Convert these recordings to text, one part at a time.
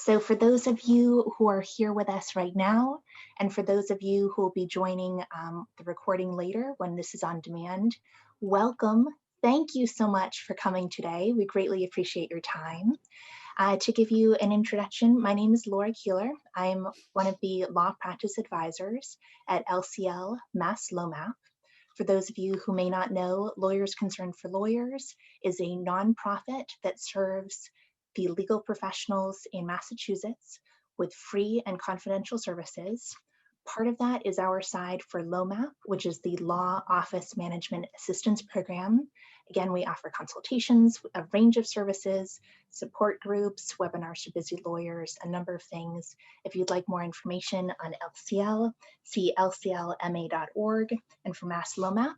So for those of you who are here with us right now, and for those of you who will be joining the recording later when this is on demand, welcome. Thank you so much for coming today. We greatly appreciate your time. To give you an introduction, my name is Laura Keeler. I'm one of the law practice advisors at LCL Mass LoMAP. For those of you who may not know, Lawyers Concerned for Lawyers is a nonprofit that serves the legal professionals in Massachusetts with free and confidential services. Part of that is our side for LoMAP, which is the Law Office Management Assistance Program. Again, we offer consultations, a range of services, support groups, webinars for busy lawyers, a number of things. If you'd like more information on LCL, see lclma.org, and for Mass LoMAP,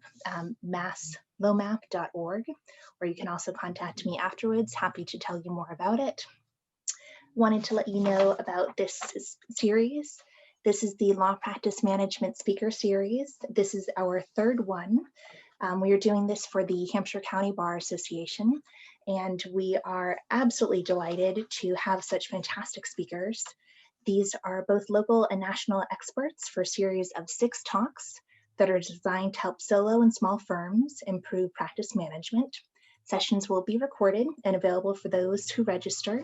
masslomap.org, or you can also contact me afterwards. Happy to tell you more about it. Wanted to let you know about this series. This is the Law Practice Management Speaker Series. This is our third one. We are doing this for the Hampshire County Bar Association, and we are absolutely delighted to have such fantastic speakers. These are both local and national experts for a series of 6 talks that are designed to help solo and small firms improve practice management. Sessions will be recorded and available for those who register.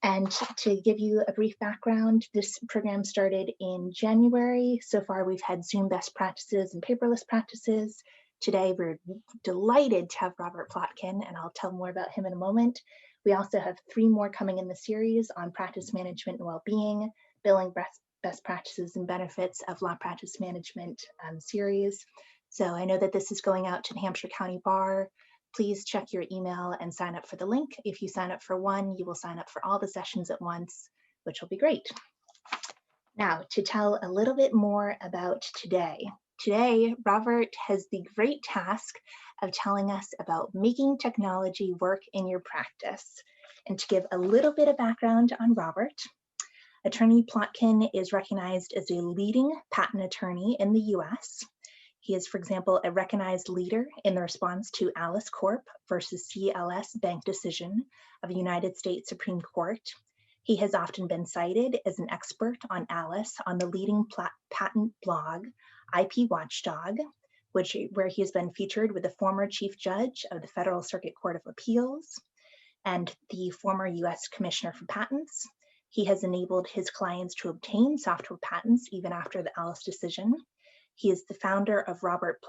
And to give you a brief background, this program started in January. So far, we've had Zoom best practices and paperless practices. Today, we're delighted to have Robert Plotkin, and I'll tell more about him in a moment. We also have 3 more coming in the series on practice management and well-being, billing best practices and benefits of law practice management series. So I know that this is going out to the Hampshire County Bar. Please check your email and sign up for the link. If you sign up for one, you will sign up for all the sessions at once, which will be great. Now, to tell a little bit more about today. Today, Robert has the great task of telling us about making technology work in your practice. And to give a little bit of background on Robert, Attorney Plotkin is recognized as a leading patent attorney in the US. He is, for example, a recognized leader in the response to Alice Corp versus CLS Bank decision of the United States Supreme Court. He has often been cited as an expert on Alice on the leading patent blog, IP Watchdog, where he has been featured with the former Chief Judge of the Federal Circuit Court of Appeals and the former US Commissioner for Patents. He has enabled his clients to obtain software patents even after the Alice decision. He is the founder of Robert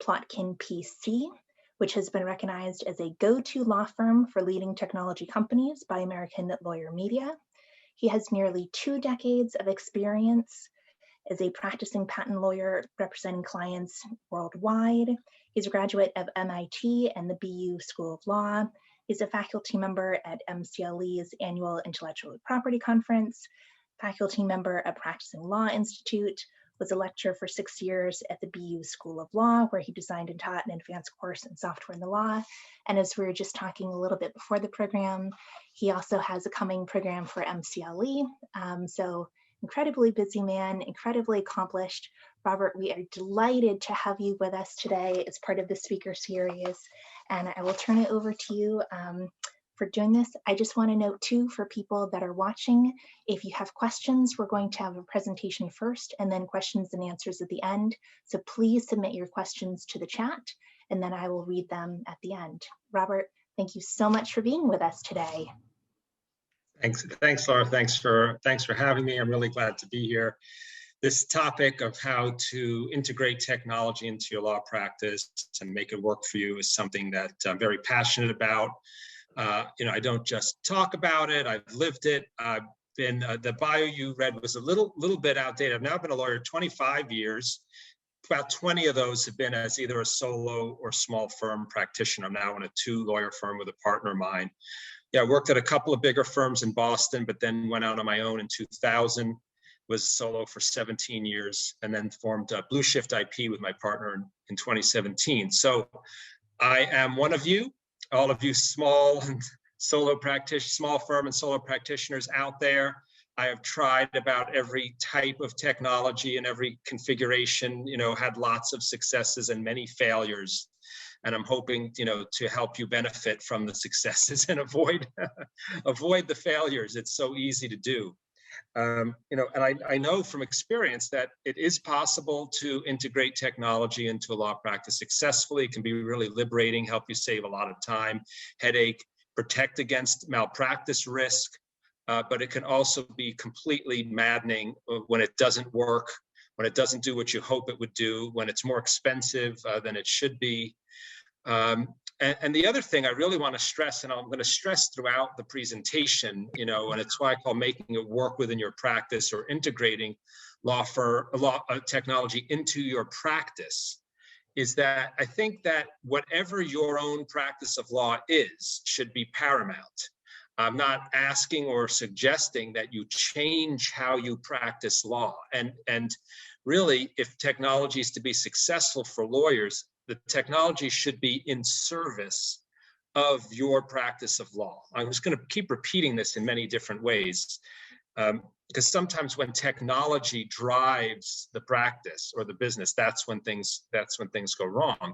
Plotkin PC, which has been recognized as a go-to law firm for leading technology companies by American Lawyer Media. He has nearly 2 decades of experience as a practicing patent lawyer representing clients worldwide. He's a graduate of MIT and the BU School of Law. He's a faculty member at MCLE's annual Intellectual Property Conference, faculty member at Practicing Law Institute, was a lecturer for 6 years at the BU School of Law, where he designed and taught an advanced course in software in the law. And as we were just talking a little bit before the program, he also has a coming program for MCLE. So incredibly busy man, incredibly accomplished. Robert, we are delighted to have you with us today as part of the speaker series. And I will turn it over to you for doing this. I just want to note too, for people that are watching, if you have questions, we're going to have a presentation first and then questions and answers at the end. So please submit your questions to the chat and then I will read them at the end. Robert, thank you so much for being with us today. Thanks, Laura. Thanks for having me. I'm really glad to be here. This topic of how to integrate technology into your law practice and make it work for you is something that I'm very passionate about. I don't just talk about it, I've lived it. I've been, the bio you read was a little bit outdated. I've now been a lawyer 25 years. About 20 of those have been as either a solo or small firm practitioner. I'm now in a 2-lawyer firm with a partner of mine. Yeah, I worked at a couple of bigger firms in Boston, but then went out on my own in 2000, was solo for 17 years, and then formed Blueshift IP with my partner in 2017. So I am one of you. All of you small and small firm and solo practitioners out there. I have tried about every type of technology and every configuration, had lots of successes and many failures. And I'm hoping, to help you benefit from the successes and avoid the failures. It's so easy to do. And I know from experience that it is possible to integrate technology into a law practice successfully. It can be really liberating, help you save a lot of time, headache, protect against malpractice risk, but it can also be completely maddening when it doesn't work, when it doesn't do what you hope it would do, when it's more expensive than it should be. And the other thing I really want to stress, and I'm going to stress throughout the presentation, and it's why I call making it work within your practice or integrating technology into your practice, is that I think that whatever your own practice of law is should be paramount. I'm not asking or suggesting that you change how you practice law. And really, if technology is to be successful for lawyers, the technology should be in service of your practice of law. I'm just going to keep repeating this in many different ways, because sometimes when technology drives the practice or the business, that's when things go wrong.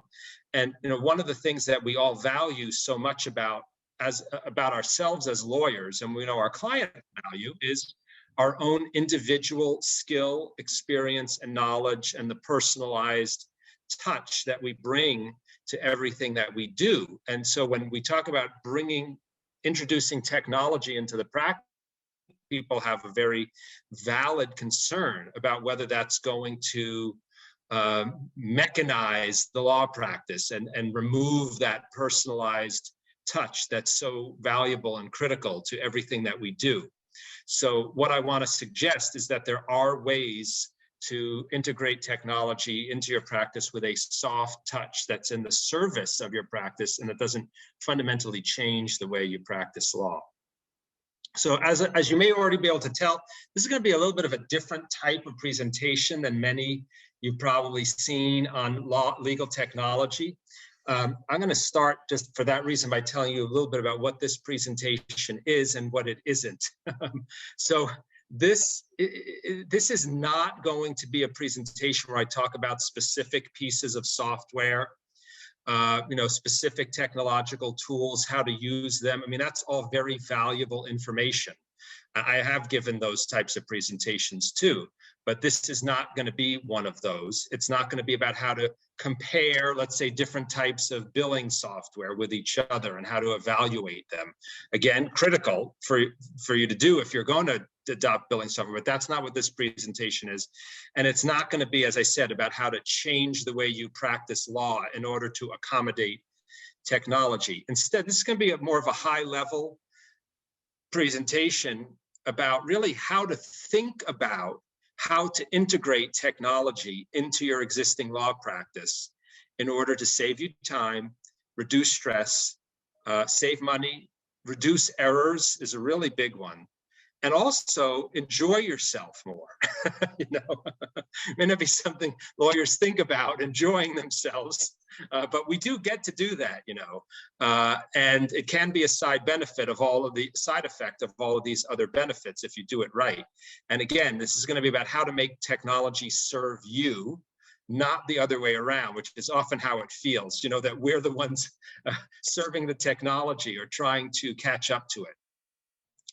And one of the things that we all value so much about ourselves as lawyers, and we know our client value, is our own individual skill, experience, and knowledge, and the personalized touch that we bring to everything that we do. And so when we talk about introducing technology into the practice, people have a very valid concern about whether that's going to mechanize the law practice and remove that personalized touch that's so valuable and critical to everything that we do. So what I want to suggest is that there are ways to integrate technology into your practice with a soft touch that's in the service of your practice and that doesn't fundamentally change the way you practice law. So as you may already be able to tell, this is going to be a little bit of a different type of presentation than many you've probably seen on legal technology. I'm going to start just for that reason by telling you a little bit about what this presentation is and what it isn't. So this is not going to be a presentation where I talk about specific pieces of software, specific technological tools, how to use them. I mean, that's all very valuable information. I have given those types of presentations too, but this is not going to be one of those. It's not going to be about how to compare, let's say, different types of billing software with each other and how to evaluate them. Again, critical for you to do if you're going to adopt billing software, but that's not what this presentation is. And it's not going to be, as I said, about how to change the way you practice law in order to accommodate technology. Instead, this is going to be more of a high-level presentation about really how to think about how to integrate technology into your existing law practice in order to save you time, reduce stress, save money, reduce errors is a really big one, and also enjoy yourself more. May not be something lawyers think about, enjoying themselves, but we do get to do that, and it can be a side effect of all of these other benefits if you do it right. And again, this is going to be about how to make technology serve you, not the other way around, which is often how it feels, that we're the ones serving the technology or trying to catch up to it.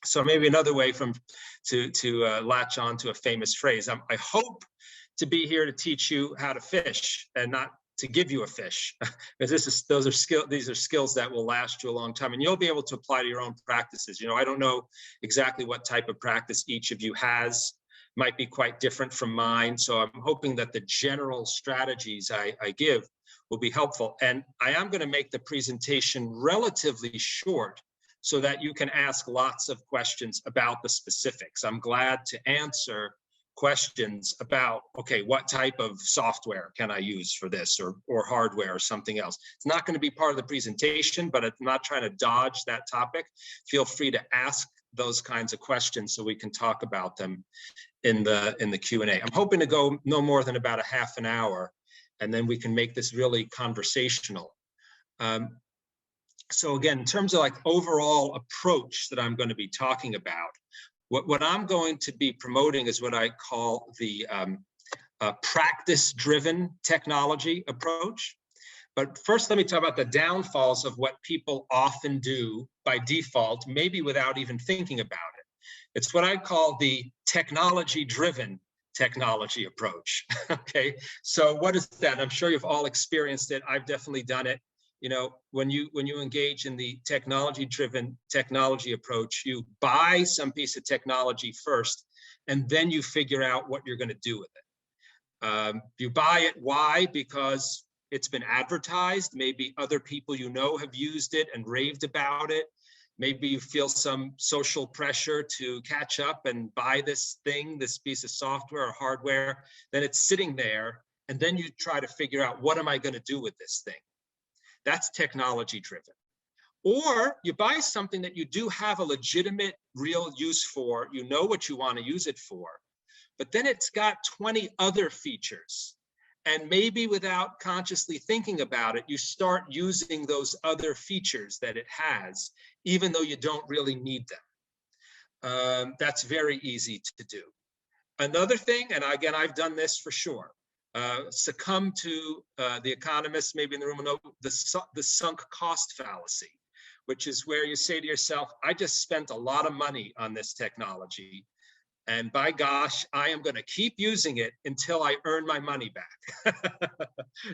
So maybe another way to latch on to a famous phrase. I hope to be here to teach you how to fish and not to give you a fish, because these are skills that will last you a long time, and you'll be able to apply to your own practices. I don't know exactly what type of practice each of you has. Might be quite different from mine. So I'm hoping that the general strategies I give will be helpful. And I am going to make the presentation relatively short so that you can ask lots of questions about the specifics. I'm glad to answer questions about, okay, what type of software can I use for this, or hardware or something else. It's not going to be part of the presentation, but I'm not trying to dodge that topic. Feel free to ask those kinds of questions so we can talk about them in the Q&A. I'm hoping to go no more than about a half an hour, and then we can make this really conversational. So again, in terms of like overall approach that I'm going to be talking about, what I'm going to be promoting is what I call the practice-driven technology approach. But first, let me talk about the downfalls of what people often do by default, maybe without even thinking about it. It's what I call the technology-driven technology approach. Okay, so what is that? I'm sure you've all experienced it. I've definitely done it. You know, when you engage in the technology-driven technology approach, you buy some piece of technology first, and then you figure out what you're going to do with it. You buy it. Why? Because it's been advertised. Maybe other people you know have used it and raved about it. Maybe you feel some social pressure to catch up and buy this thing, this piece of software or hardware. Then it's sitting there, and then you try to figure out, what am I going to do with this thing? That's technology driven. Or you buy something that you do have a legitimate, real use for, you know what you want to use it for, but then it's got 20 other features. And maybe without consciously thinking about it, you start using those other features that it has, even though you don't really need them. That's very easy to do. Another thing, and again, I've done this for sure, succumb to the economists maybe in the room will know the sunk cost fallacy, which is where you say to yourself, I just spent a lot of money on this technology, and by gosh, I am going to keep using it until I earn my money back.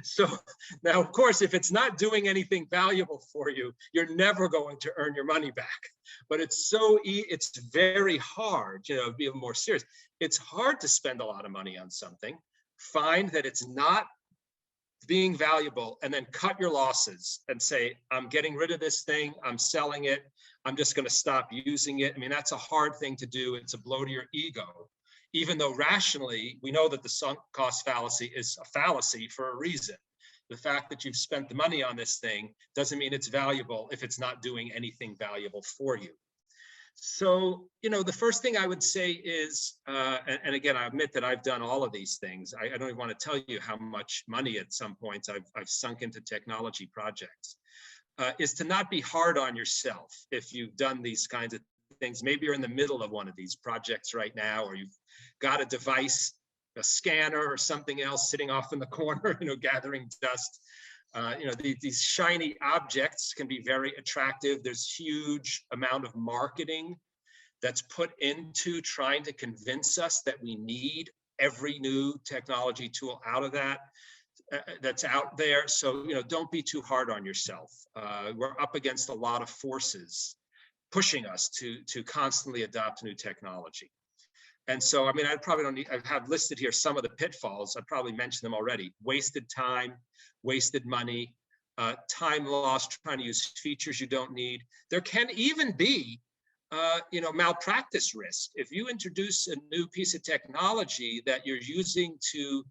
So now, of course, if it's not doing anything valuable for you, you're never going to earn your money back. But it's it's very hard, you know, to be more serious. It's hard to spend a lot of money on something, find that it's not being valuable, and then cut your losses and say, I'm getting rid of this thing, I'm selling it, I'm just going to stop using it. I mean, that's a hard thing to do. It's a blow to your ego, even though rationally, we know that the sunk cost fallacy is a fallacy for a reason. The fact that you've spent the money on this thing doesn't mean it's valuable if it's not doing anything valuable for you. So, you know, the first thing I would say is, and again, I admit that I've done all of these things. I don't even want to tell you how much money at some points I've sunk into technology projects, is to not be hard on yourself if you've done these kinds of things. Maybe you're in the middle of one of these projects right now, or you've got a device, a scanner or something else sitting off in the corner, you know, gathering dust. You know, these shiny objects can be very attractive. There's huge amount of marketing that's put into trying to convince us that we need every new technology tool out of that's out there. So, you know, don't be too hard on yourself. We're up against a lot of forces pushing us to constantly adopt new technology. And so, I mean, I probably don't need, I have listed here some of the pitfalls. I probably mentioned them already. Wasted time, wasted money, time lost trying to use features you don't need. There can even be, you know, malpractice risk. If you introduce a new piece of technology that you're using to,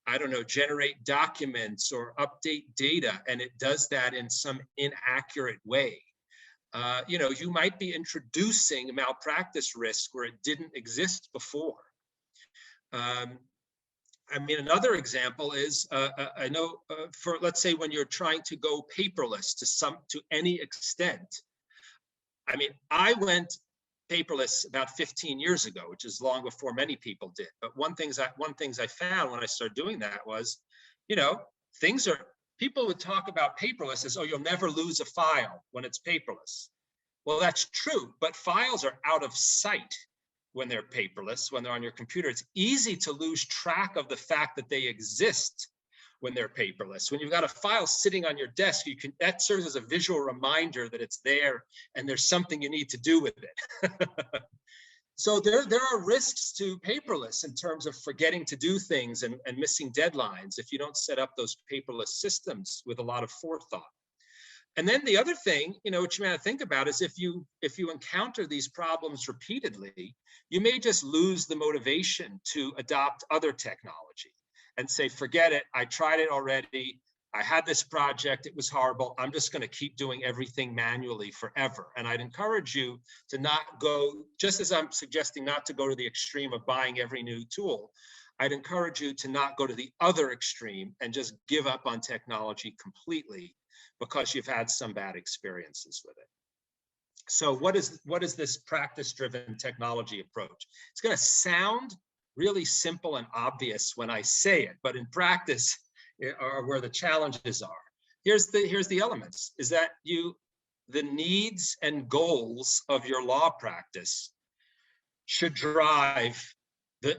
I don't know, generate documents or update data, and it does that in some inaccurate way, you know, you might be introducing malpractice risk where it didn't exist before. I mean, another example is, I know for, let's say, when you're trying to go paperless to any extent. I mean, I went paperless about 15 years ago, which is long before many people did. But one things I found when I started doing that was, you know, people would talk about paperless as, oh, you'll never lose a file when it's paperless. Well, that's true, but files are out of sight when they're paperless, when they're on your computer. It's easy to lose track of the fact that they exist when they're paperless. When you've got a file sitting on your desk, that serves as a visual reminder that it's there and there's something you need to do with it. So there are risks to paperless in terms of forgetting to do things and missing deadlines if you don't set up those paperless systems with a lot of forethought. And then the other thing, you know, what you may think about is if you encounter these problems repeatedly, you may just lose the motivation to adopt other technology and say, forget it, I tried it already, I had this project, it was horrible, I'm just going to keep doing everything manually forever. And I'd encourage you to not go, just as I'm suggesting not to go to the extreme of buying every new tool, I'd encourage you to not go to the other extreme and just give up on technology completely because you've had some bad experiences with it. So what is this practice-driven technology approach? It's going to sound really simple and obvious when I say it, but in practice are where the challenges are. here's the elements, is that the needs and goals of your law practice should drive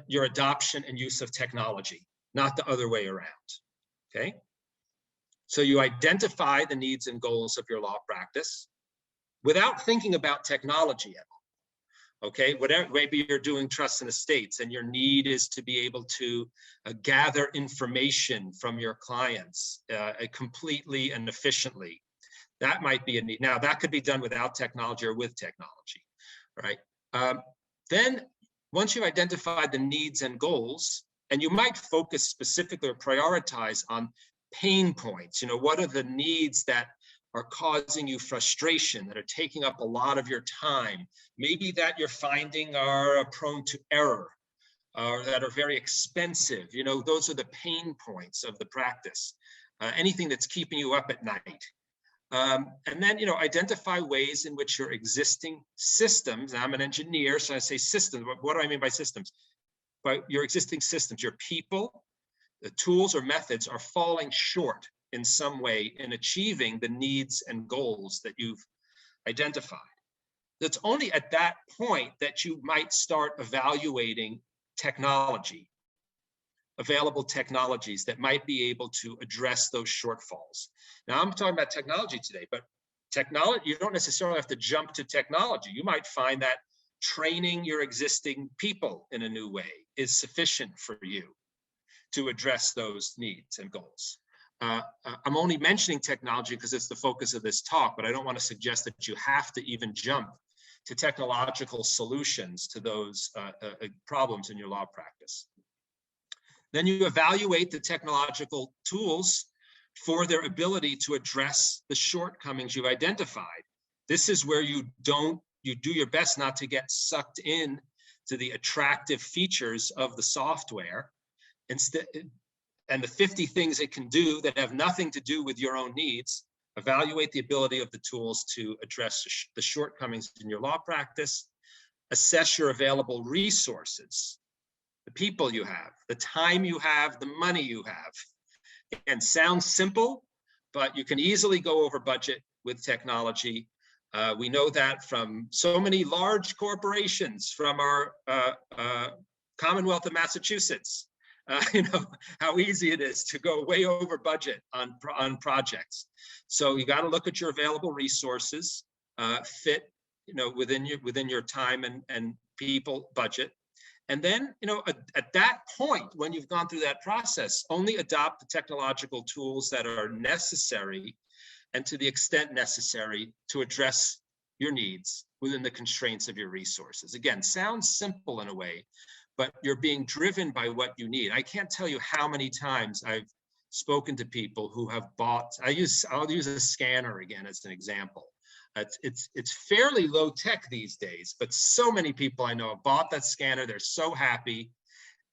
your adoption and use of technology, not the other way around, okay? So you identify the needs and goals of your law practice without thinking about technology at all, okay? Whatever, maybe you're doing trusts and estates and your need is to be able to gather information from your clients completely and efficiently. That might be a need. Now, that could be done without technology or with technology, right? Then once you've identified the needs and goals, and you might focus specifically or prioritize on pain points, you know, what are the needs that are causing you frustration, that are taking up a lot of your time, maybe that you're finding are prone to error, or that are very expensive. You know, those are the pain points of the practice. Anything that's keeping you up at night. And then, you know, identify ways in which your existing systems, I'm an engineer, so I say systems, what do I mean by systems? By your existing systems, your people, the tools or methods are falling short in some way in achieving the needs and goals that you've identified. It's only at that point that you might start evaluating technology, available technologies that might be able to address those shortfalls. Now, I'm talking about technology today, but technology, you don't necessarily have to jump to technology. You might find that training your existing people in a new way is sufficient for you to address those needs and goals. I'm only mentioning technology because it's the focus of this talk, but I don't want to suggest that you have to even jump to technological solutions to those problems in your law practice. Then you evaluate the technological tools for their ability to address the shortcomings you've identified. This is where you do your best not to get sucked in to the attractive features of the software, instead, and the 50 things it can do that have nothing to do with your own needs. Evaluate the ability of the tools to address the shortcomings in your law practice. Assess your available resources, the people you have, the time you have, the money you have. And sounds simple, but you can easily go over budget with technology. We know that from so many large corporations, from our Commonwealth of Massachusetts. You know how easy it is to go way over budget on projects. So you got to look at your available resources, fit, you know, within your time and people budget. And then, you know, at that point, when you've gone through that process, only adopt the technological tools that are necessary and to the extent necessary to address your needs within the constraints of your resources. Again, sounds simple in a way, but you're being driven by what you need. I can't tell you how many times I've spoken to people who have bought, I'll use a scanner again as an example. It's fairly low tech these days, but so many people I know have bought that scanner. They're so happy.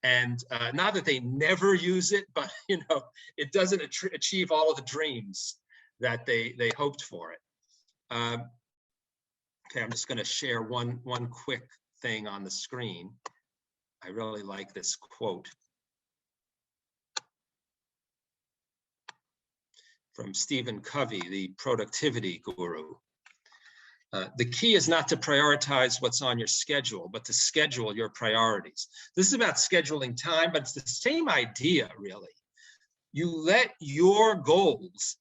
And not that they never use it, but you know, it doesn't achieve all of the dreams that they hoped for it. Okay, I'm just gonna share one quick thing on the screen. I really like this quote from Stephen Covey, the productivity guru. The key is not to prioritize what's on your schedule, but to schedule your priorities. This is about scheduling time, but it's the same idea, really. You let your goals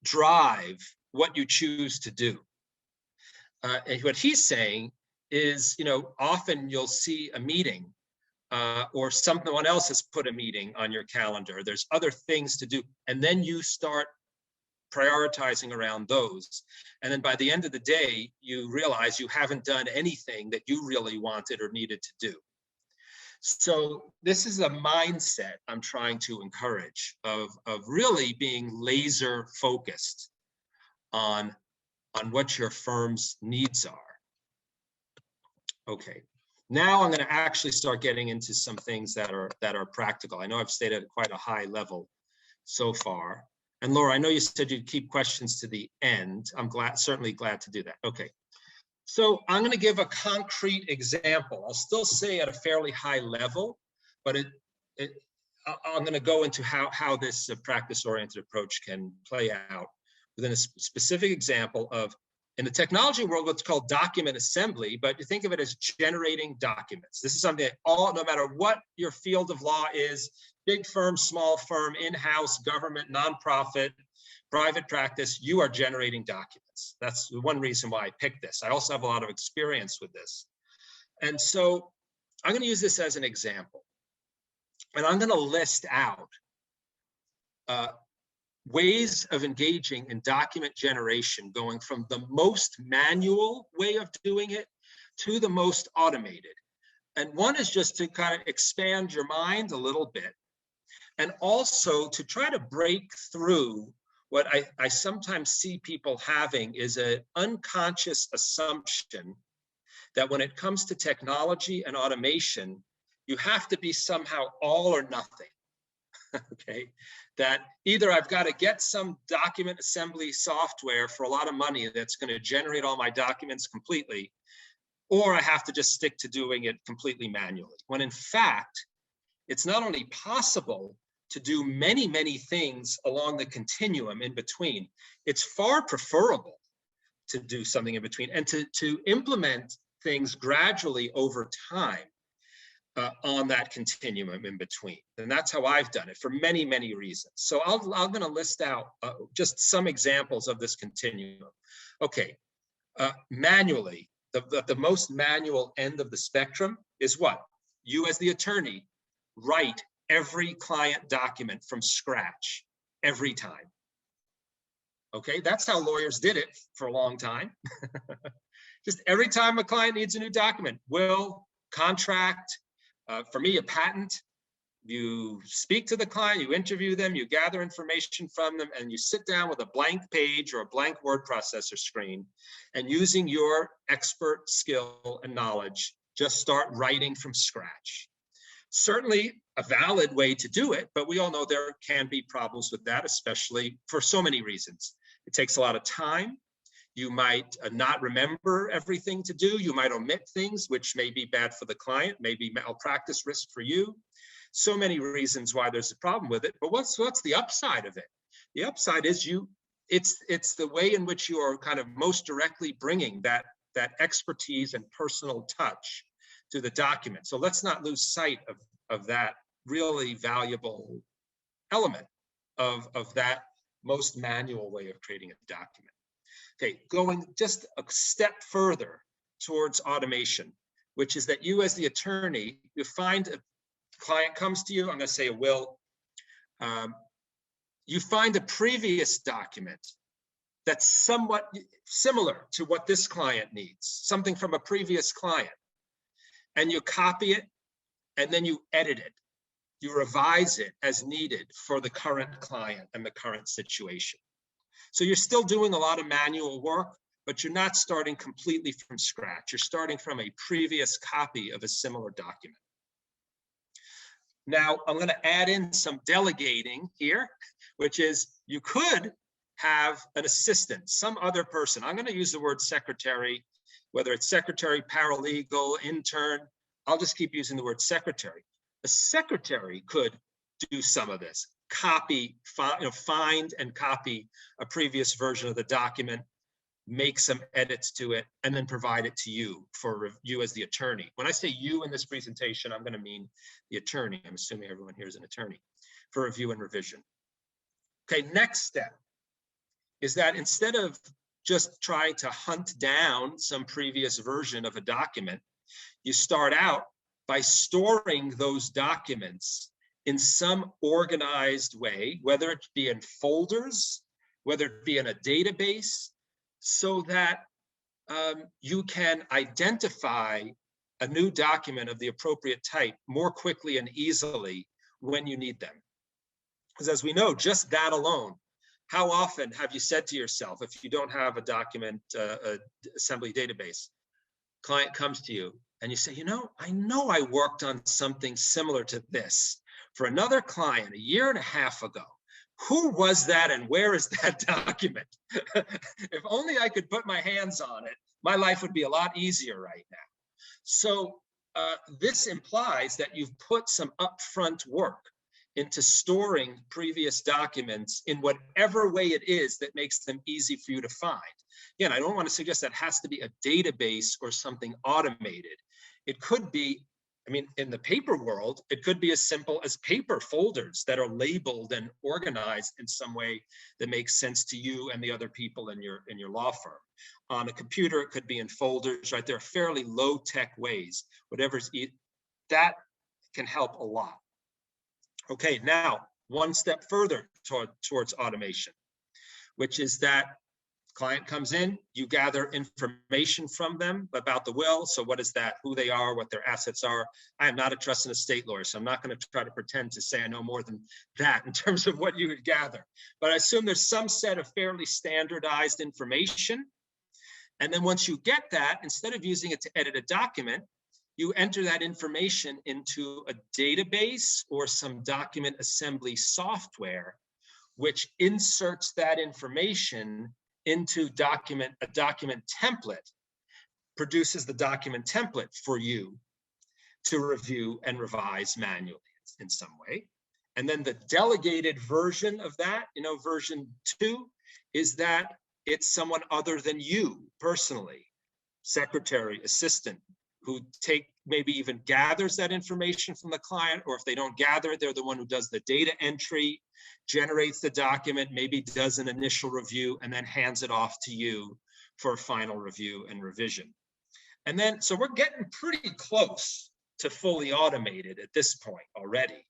drive what you choose to do. And what he's saying is, you know, often you'll see a meeting or someone else has put a meeting on your calendar. There's other things to do, and then you start prioritizing around those. And then by the end of the day, you realize you haven't done anything that you really wanted or needed to do. So this is a mindset I'm trying to encourage of really being laser focused on what your firm's needs are. Okay, now I'm going to actually start getting into some things that are practical. I know I've stayed at quite a high level so far. And Laura, I know you said you'd keep questions to the end. I'm certainly glad to do that. Okay, so I'm going to give a concrete example. I'll still say at a fairly high level, but I'm going to go into how this practice-oriented approach can play out within a specific example of, in the technology world, what's called document assembly, but you think of it as generating documents. This is something that no matter what your field of law is, big firm, small firm, in-house, government, nonprofit, private practice, you are generating documents. That's one reason why I picked this. I also have a lot of experience with this. And so I'm going to use this as an example. And I'm going to list out ways of engaging in document generation, going from the most manual way of doing it to the most automated. And one is just to kind of expand your mind a little bit, and also to try to break through what I sometimes see people having is an unconscious assumption that when it comes to technology and automation, you have to be somehow all or nothing. Okay, that either I've got to get some document assembly software for a lot of money that's going to generate all my documents completely, or I have to just stick to doing it completely manually. When in fact, it's not only possible to do many, many things along the continuum in between, it's far preferable to do something in between and to implement things gradually over time. On that continuum in between. And that's how I've done it for many, many reasons. So I'm going to list out just some examples of this continuum. Okay, manually, the most manual end of the spectrum is what? You as the attorney write every client document from scratch every time. Okay, that's how lawyers did it for a long time. Just every time a client needs a new document, will, contract, for me, a patent, you speak to the client, you interview them, you gather information from them, and you sit down with a blank page or a blank word processor screen, and using your expert skill and knowledge, just start writing from scratch. Certainly a valid way to do it, but we all know there can be problems with that, especially for so many reasons. It takes a lot of time. You might not remember everything to do. You might omit things, which may be bad for the client, maybe malpractice risk for you. So many reasons why there's a problem with it. But what's the upside of it? The upside is it's the way in which you are kind of most directly bringing that expertise and personal touch to the document. So let's not lose sight of that really valuable element of that most manual way of creating a document. Okay, going just a step further towards automation, which is that you as the attorney, you find a client comes to you, I'm going to say a will, you find a previous document that's somewhat similar to what this client needs, something from a previous client, and you copy it, and then you edit it. You revise it as needed for the current client and the current situation. So you're still doing a lot of manual work, but you're not starting completely from scratch. You're starting from a previous copy of a similar document. Now, I'm going to add in some delegating here, which is you could have an assistant, some other person. I'm going to use the word secretary, whether it's secretary, paralegal, intern. I'll just keep using the word secretary. A secretary could do some of this. Find and copy a previous version of the document, make some edits to it, and then provide it to you for review as the attorney. When I say you in this presentation, I'm going to mean the attorney. I'm assuming everyone here is an attorney, for review and revision. Okay, next step is that instead of just trying to hunt down some previous version of a document, you start out by storing those documents in some organized way, whether it be in folders, whether it be in a database, so that you can identify a new document of the appropriate type more quickly and easily when you need them. Because as we know, just that alone, how often have you said to yourself, if you don't have a document assembly database, client comes to you and you say, I know I worked on something similar to this for another client a year and a half ago. Who was that and where is that document? If only I could put my hands on it, my life would be a lot easier right now. So this implies that you've put some upfront work into storing previous documents in whatever way it is that makes them easy for you to find. Again, I don't want to suggest that has to be a database or something automated. It could be, I mean, in the paper world, it could be as simple as paper folders that are labeled and organized in some way that makes sense to you and the other people in your law firm. On a computer, it could be in folders, right? There are fairly low-tech ways. Whatever's that can help a lot. Okay, now one step further towards automation, which is that client comes in, you gather information from them about the will. So what is that, who they are, what their assets are. I am not a trust and estate lawyer, so I'm not going to try to pretend to say I know more than that in terms of what you would gather. But I assume there's some set of fairly standardized information. And then once you get that, instead of using it to edit a document, you enter that information into a database or some document assembly software, which inserts that information into a document template, produces the document template for you to review and revise manually in some way. And then the delegated version of that, version 2, is that it's someone other than you personally, secretary, assistant, who maybe even gathers that information from the client, or if they don't gather it, they're the one who does the data entry, generates the document, maybe does an initial review, and then hands it off to you for a final review and revision. And then, so we're getting pretty close to fully automated at this point already.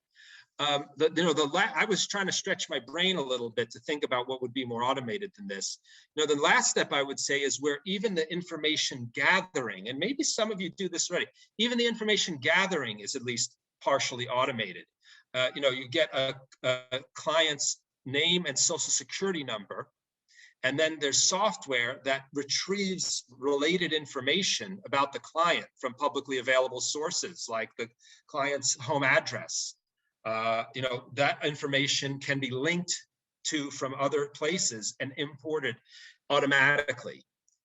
I was trying to stretch my brain a little bit to think about what would be more automated than this. The last step I would say is where even the information gathering, and maybe some of you do this already, even the information gathering is at least partially automated. You get a client's name and social security number, and then there's software that retrieves related information about the client from publicly available sources, like the client's home address. That information can be linked to from other places and imported automatically.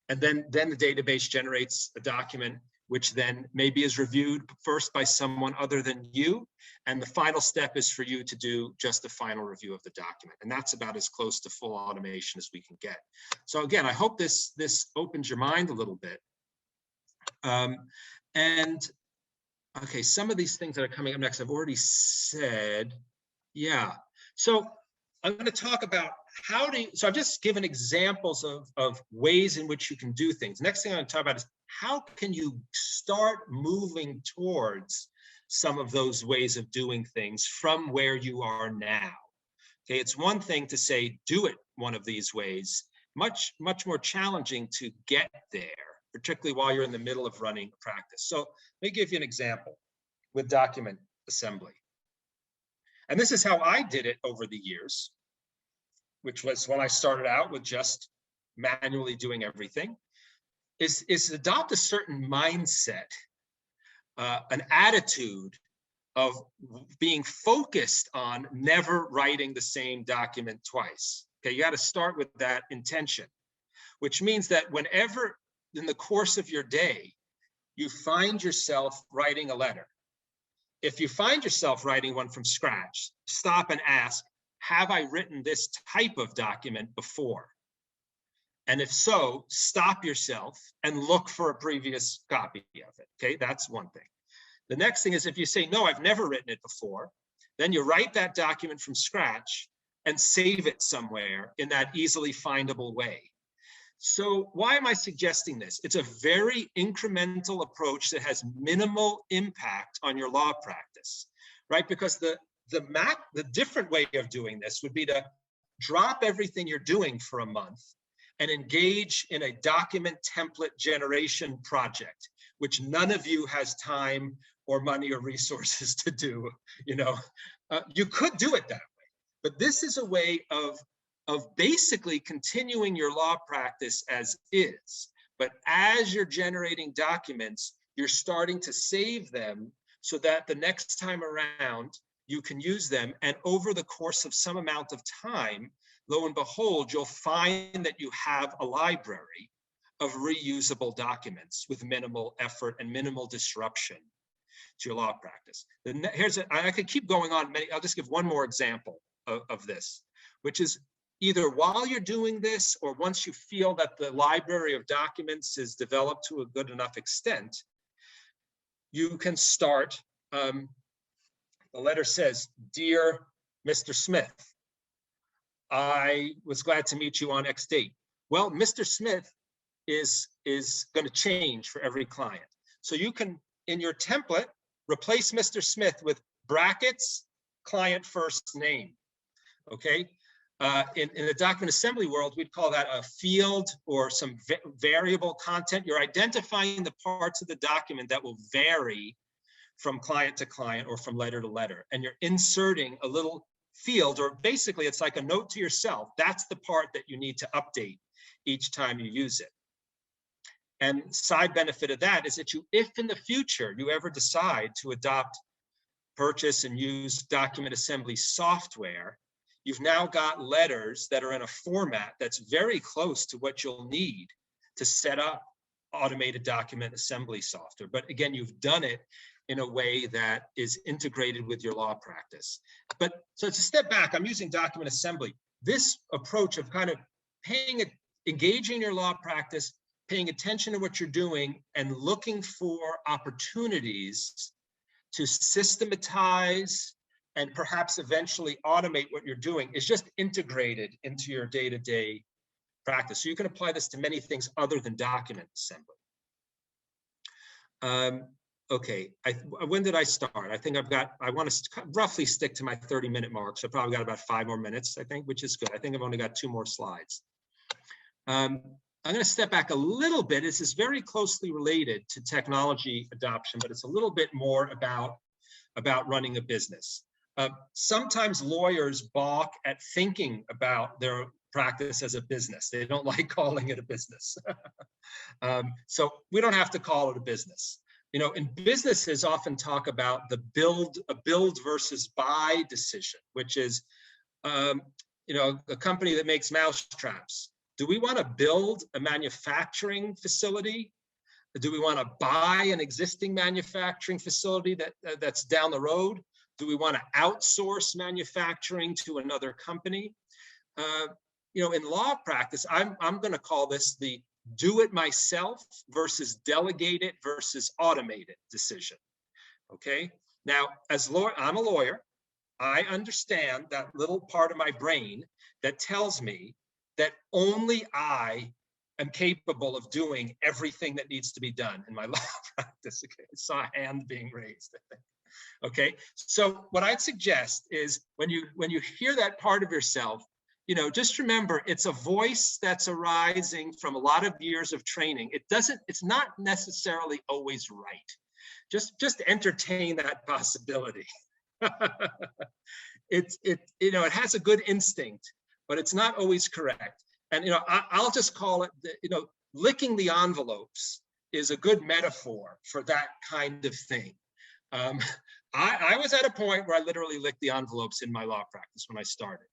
And then the database generates a document, which then maybe is reviewed first by someone other than you. And the final step is for you to do just the final review of the document. And that's about as close to full automation as we can get. So again, I hope this opens your mind a little bit. Okay, some of these things that are coming up next, I've already said, yeah. So I'm going to talk about so I've just given examples of ways in which you can do things. Next thing I'm going to talk about is how can you start moving towards some of those ways of doing things from where you are now. Okay, it's one thing to say, do it one of these ways, much more challenging to get there, particularly while you're in the middle of running a practice. So let me give you an example with document assembly. And this is how I did it over the years, which was when I started out with just manually doing everything, is adopt a certain mindset, an attitude of being focused on never writing the same document twice. Okay, you got to start with that intention, which means that whenever in the course of your day, you find yourself writing a letter. If you find yourself writing one from scratch, stop and ask, have I written this type of document before? And if so, stop yourself and look for a previous copy of it. Okay, that's one thing. The next thing is if you say, no, I've never written it before, then you write that document from scratch and save it somewhere in that easily findable way. So why am I suggesting this? It's a very incremental approach that has minimal impact on your law practice, right? Because the different way of doing this would be to drop everything you're doing for a month and engage in a document template generation project, which none of you has time or money or resources to do. You could do it that way, but this is a way of basically continuing your law practice as is. But as you're generating documents, you're starting to save them so that the next time around, you can use them. And over the course of some amount of time, lo and behold, you'll find that you have a library of reusable documents with minimal effort and minimal disruption. to your law practice. I could keep going on many. I'll just give one more example of this, which is either while you're doing this or once you feel that the library of documents is developed to a good enough extent, you can start. The letter says, "Dear Mr. Smith, I was glad to meet you on X date." Well, Mr. Smith is going to change for every client. So you can, in your template, replace Mr. Smith with brackets, client first name, okay? In the document assembly world, we'd call that a field or some variable content. You're identifying the parts of the document that will vary from client to client or from letter to letter. And you're inserting a little field, or basically it's like a note to yourself. That's the part that you need to update each time you use it. And side benefit of that is that if in the future you ever decide to adopt, purchase, and use document assembly software, you've now got letters that are in a format that's very close to what you'll need to set up automated document assembly software. But again, you've done it in a way that is integrated with your law practice. But so it's a step back. I'm using document assembly. This approach of kind of engaging your law practice, paying attention to what you're doing, and looking for opportunities to systematize and perhaps eventually automate what you're doing is just integrated into your day-to-day practice. So you can apply this to many things other than document assembly. Okay, when did I start? I think I want to roughly stick to my 30-minute mark. So I probably got about 5 more minutes, I think, which is good. I think I've only got 2 more slides. I'm going to step back a little bit. This is very closely related to technology adoption, but it's a little bit more about running a business. Sometimes lawyers balk at thinking about their practice as a business. They don't like calling it a business. So we don't have to call it a business. You know, in businesses often talk about the build versus buy decision, which is, you know, a company that makes mousetraps. Do we want to build a manufacturing facility? Do we want to buy an existing manufacturing facility that's down the road? Do we want to outsource manufacturing to another company? You know, in law practice, I'm going to call this the do it myself versus delegate it versus automate it decision. Okay. Now, I'm a lawyer. I understand that little part of my brain that tells me that only I am capable of doing everything that needs to be done in my law practice. Okay. I saw a hand being raised, I think. Okay. So what I'd suggest is when you hear that part of yourself, you know, just remember it's a voice that's arising from a lot of years of training. It's not necessarily always right. Just entertain that possibility. You know, it has a good instinct, but it's not always correct. And, you know, I'll just call it, you know, licking the envelopes is a good metaphor for that kind of thing. I was at a point where I literally licked the envelopes in my law practice when I started,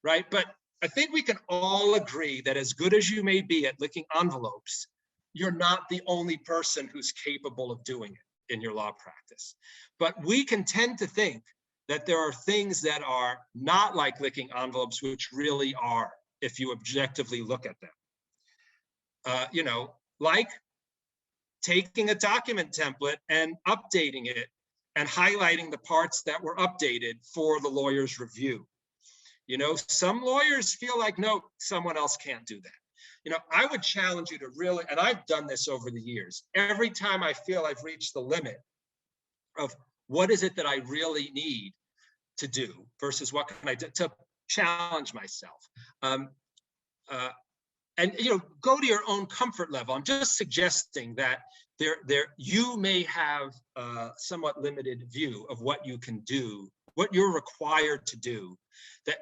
right? But I think we can all agree that as good as you may be at licking envelopes, you're not the only person who's capable of doing it in your law practice. But we can tend to think that there are things that are not like licking envelopes, which really are, if you objectively look at them. You know, like taking a document template and updating it and highlighting the parts that were updated for the lawyer's review. You know, some lawyers feel like, no, someone else can't do that. You know, I would challenge you to really, and I've done this over the years, every time I feel I've reached the limit of what is it that I really need to do versus what can I do to challenge myself. And, you know, go to your own comfort level. I'm just suggesting that you may have a somewhat limited view of what you can do, what you're required to do,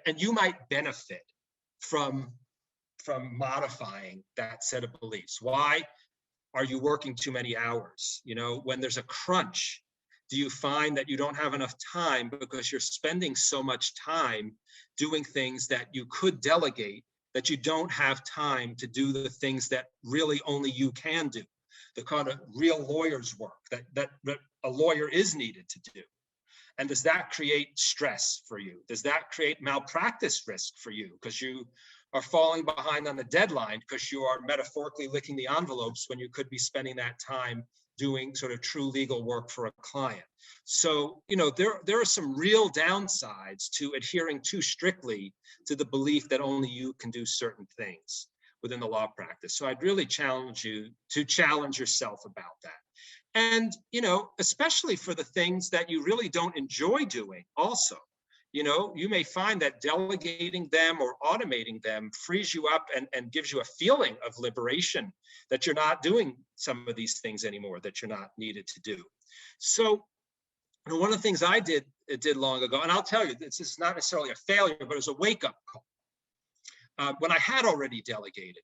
and you might benefit from modifying that set of beliefs. Why are you working too many hours? You know, when there's a crunch, do you find that you don't have enough time because you're spending so much time doing things that you could delegate, that you don't have time to do the things that really only you can do? the kind of real lawyer's work that a lawyer is needed to do? And does that create stress for you? Does that create malpractice risk for you because you are falling behind on the deadline because you are metaphorically licking the envelopes when you could be spending that time doing sort of true legal work for a client? So, you know, there are some real downsides to adhering too strictly to the belief that only you can do certain things within the law practice. So I'd really challenge you to challenge yourself about that. And, you know, especially for the things that you really don't enjoy doing also, you know, you may find that delegating them or automating them frees you up and gives you a feeling of liberation that you're not doing some of these things anymore, that you're not needed to do. So, you know, one of the things I did long ago, and I'll tell you, this is not necessarily a failure, but it was a wake-up call. When I had already delegated,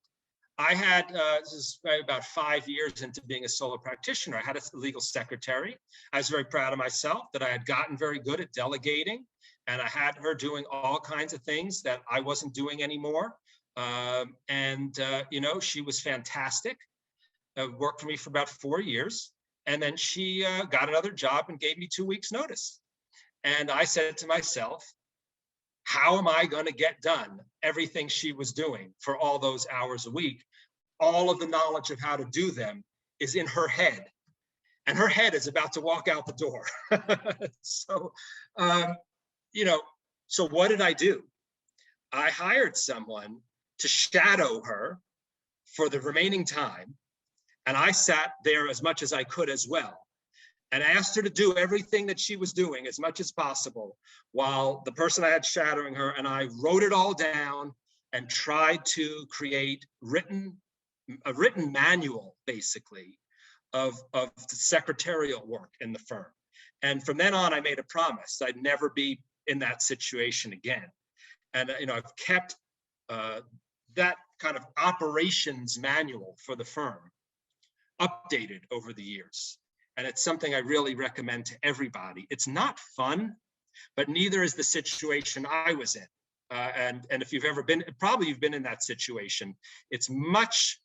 I had, this is about 5 years into being a solo practitioner, I had a legal secretary. I was very proud of myself that I had gotten very good at delegating, and I had her doing all kinds of things that I wasn't doing anymore. You know, she was fantastic, worked for me for about 4 years. And then she got another job and gave me 2 weeks notice. And I said to myself, how am I going to get done everything she was doing for all those hours a week? All of the knowledge of how to do them is in her head, and her head is about to walk out the door. So, you know, so what did I do? I hired someone to shadow her for the remaining time. And I sat there as much as I could as well, and asked her to do everything that she was doing as much as possible, while the person I had shadowing her and I wrote it all down and tried to create a written manual, basically, of the secretarial work in the firm. And from then on, I made a promise I'd never be in that situation again. And you know, I've kept that kind of operations manual for the firm updated over the years. And it's something I really recommend to everybody. It's not fun, but neither is the situation I was in. And if you've ever been, probably you've been in that situation, it's much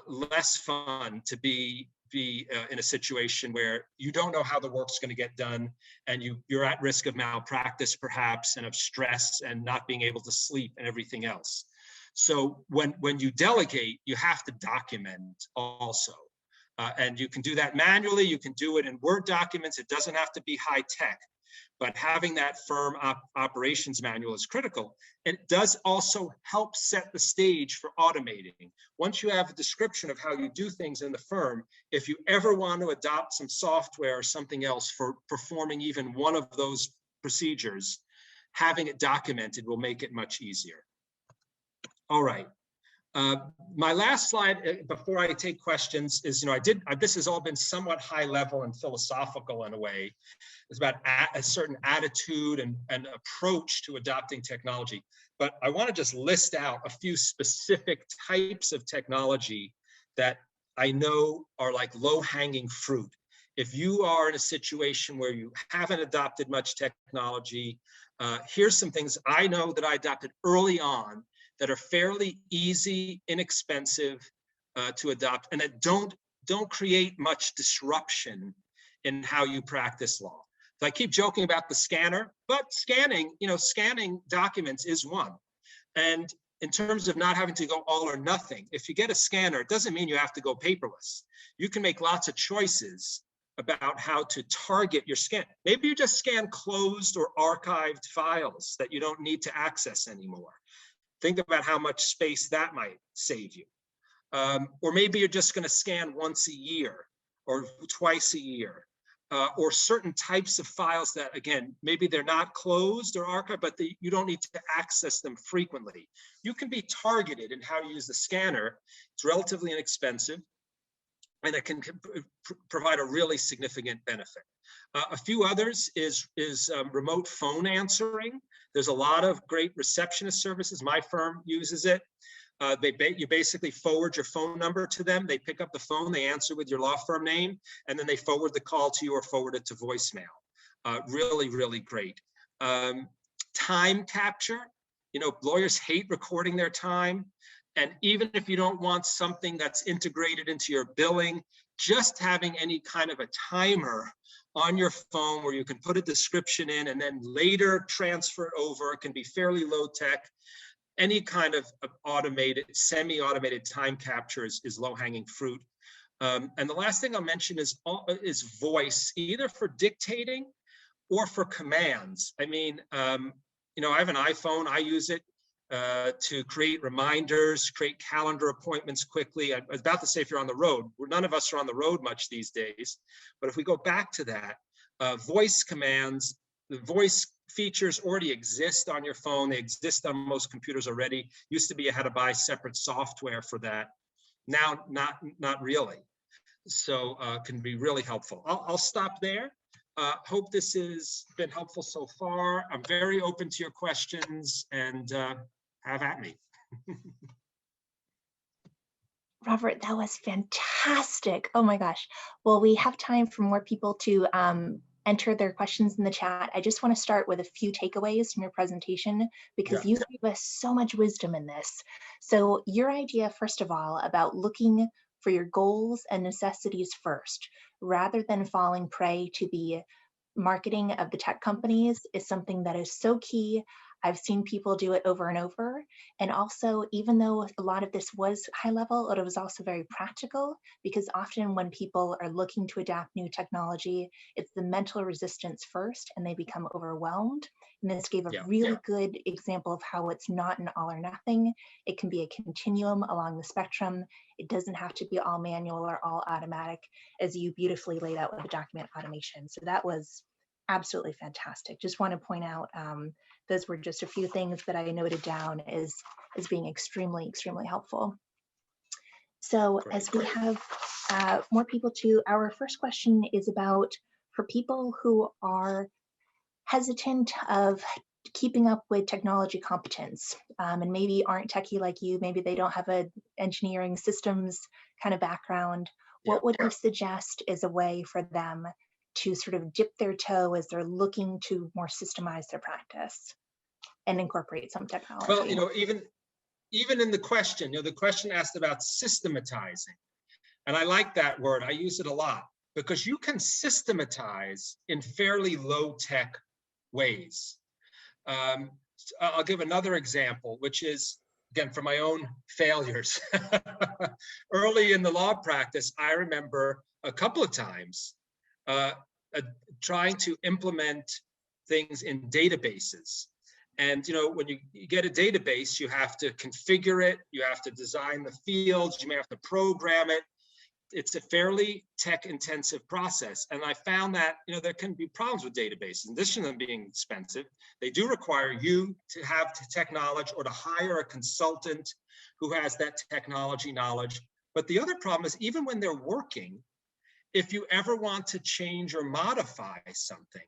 less fun to be in a situation where you don't know how the work's going to get done, and you're at risk of malpractice perhaps, and of stress and not being able to sleep and everything else. So when you delegate, you have to document also. And you can do that manually, you can do it in Word documents, it doesn't have to be high tech, but having that firm operations manual is critical. And it does also help set the stage for automating. Once you have a description of how you do things in the firm, if you ever want to adopt some software or something else for performing even one of those procedures, having it documented will make it much easier. All right. My last slide before I take questions is, you know, this has all been somewhat high level and philosophical in a way. It's about a certain attitude and approach to adopting technology. But I want to just list out a few specific types of technology that I know are like low-hanging fruit. If you are in a situation where you haven't adopted much technology, here's some things I know that I adopted early on that are fairly easy, inexpensive to adopt, and that don't create much disruption in how you practice law. So I keep joking about the scanner, but scanning documents is one. And in terms of not having to go all or nothing, if you get a scanner, it doesn't mean you have to go paperless. You can make lots of choices about how to target your scan. Maybe you just scan closed or archived files that you don't need to access anymore. Think about how much space that might save you. Or maybe you're just going to scan once a year or twice a year, or certain types of files that, again, maybe they're not closed or archived, but you don't need to access them frequently. You can be targeted in how you use the scanner. It's relatively inexpensive, and it can provide a really significant benefit. A few others is remote phone answering. There's a lot of great receptionist services. My firm uses it. You basically forward your phone number to them. They pick up the phone, they answer with your law firm name, and then they forward the call to you or forward it to voicemail. Really, really great. Time capture. You know, lawyers hate recording their time. And even if you don't want something that's integrated into your billing, just having any kind of a timer on your phone where you can put a description in and then later transfer it over, it can be fairly low tech. Any kind of automated, semi-automated time capture is low-hanging fruit. And the last thing I'll mention is voice, either for dictating or for commands. I mean, you know, I have an iPhone, I use it to create reminders, create calendar appointments quickly. I was about to say if you're on the road, none of us are on the road much these days, but if we go back to that, voice commands, the voice features already exist on your phone. They exist on most computers already. Used to be you had to buy separate software for that. Now, not really. So can be really helpful. I'll stop there. Hope this has been helpful so far. I'm very open to your questions, and have at me. Robert, that was fantastic. Oh my gosh. Well, we have time for more people to enter their questions in the chat. I just want to start with a few takeaways from your presentation, because you gave us so much wisdom in this. So your idea, first of all, about looking for your goals and necessities first, rather than falling prey to the marketing of the tech companies, is something that is so key. I've seen people do it over and over. And also, even though a lot of this was high level, it was also very practical, because often when people are looking to adapt new technology, it's the mental resistance first and they become overwhelmed. And this gave a really good example of how it's not an all or nothing. It can be a continuum along the spectrum. It doesn't have to be all manual or all automatic, as you beautifully laid out with the document automation. So that was absolutely fantastic. Just want to point out, those were just a few things that I noted down as being extremely, extremely helpful. So as we have more people too, our first question is about, for people who are hesitant of keeping up with technology competence, and maybe aren't techie like you, maybe they don't have an engineering systems kind of background, what would you suggest is a way for them to sort of dip their toe as they're looking to more systemize their practice and incorporate some technology? Well, you know, even in the question, you know, the question asked about systematizing. And I like that word. I use it a lot, because you can systematize in fairly low tech ways. I'll give another example, which is, again, from my own failures. Early in the law practice, I remember a couple of times trying to implement things in databases. And, you know, when you get a database, you have to configure it, you have to design the fields, you may have to program it. It's a fairly tech-intensive process. And I found that, you know, there can be problems with databases. In addition to them being expensive, they do require you to have tech knowledge or to hire a consultant who has that technology knowledge. But the other problem is, even when they're working, if you ever want to change or modify something,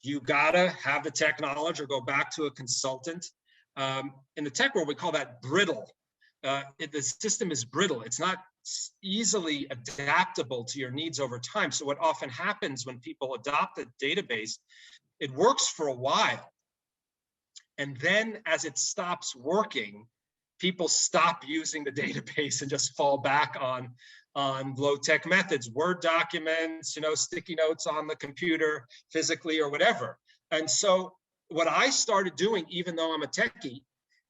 you gotta have the tech knowledge or go back to a consultant. In the tech world, we call that brittle. The system is brittle. It's not easily adaptable to your needs over time. So what often happens when people adopt a database, it works for a while. And then as it stops working, people stop using the database and just fall back on low-tech methods, Word documents, you know, sticky notes on the computer physically or whatever. And so what I started doing, even though I'm a techie,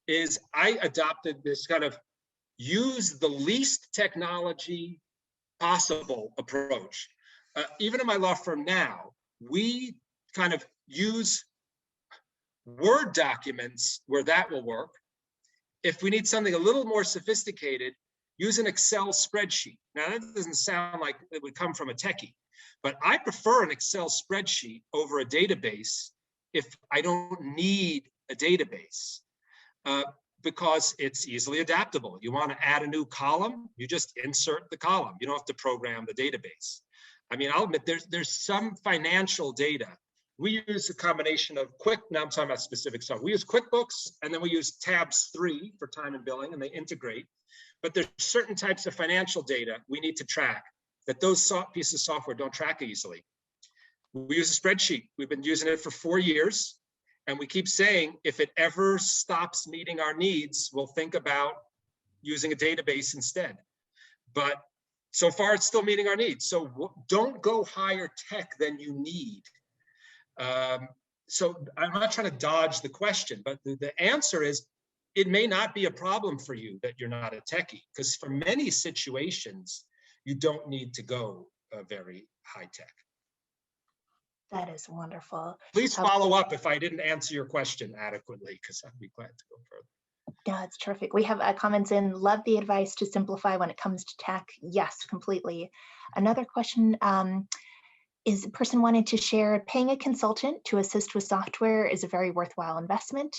is I adopted this kind of use the least technology possible approach. Even in my law firm now, we kind of use Word documents where that will work. If we need something a little more sophisticated, use an Excel spreadsheet. Now, that doesn't sound like it would come from a techie, but I prefer an Excel spreadsheet over a database if I don't need a database, because it's easily adaptable. You want to add a new column, you just insert the column. You don't have to program the database. I mean, I'll admit there's some financial data. We use a combination of now I'm talking about specific stuff. We use QuickBooks, and then we use tabs 3 for time and billing, and they integrate. But there's certain types of financial data we need to track that those pieces of software don't track easily. We use a spreadsheet. We've been using it for 4 years, and we keep saying, if it ever stops meeting our needs, we'll think about using a database instead. But so far it's still meeting our needs. So don't go higher tech than you need. So I'm not trying to dodge the question, but the answer is, it may not be a problem for you that you're not a techie, because for many situations, you don't need to go very high tech. That is wonderful. Please follow up if I didn't answer your question adequately, because I'd be glad to go further. Yeah, it's terrific. We have comments in, love the advice to simplify when it comes to tech. Yes, completely. Another question is a person wanted to share, paying a consultant to assist with software is a very worthwhile investment.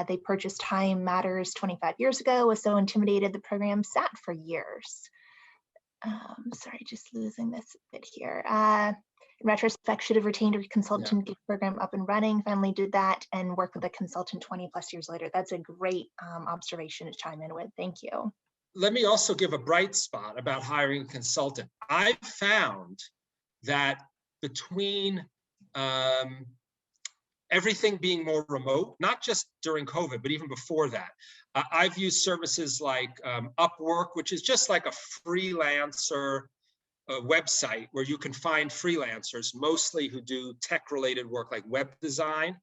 They purchased Time Matters 25 years ago, was so intimidated the program sat for years. Sorry, just losing this bit here. In retrospect, should have retained a consultant, get the program up and running, finally did that, and work with a consultant 20 plus years later. That's a great observation to chime in with. Thank you. Let me also give a bright spot about hiring a consultant. I've found that between everything being more remote, not just during COVID, but even before that, I've used services like Upwork, which is just like a freelancer website where you can find freelancers, mostly who do tech-related work like web design.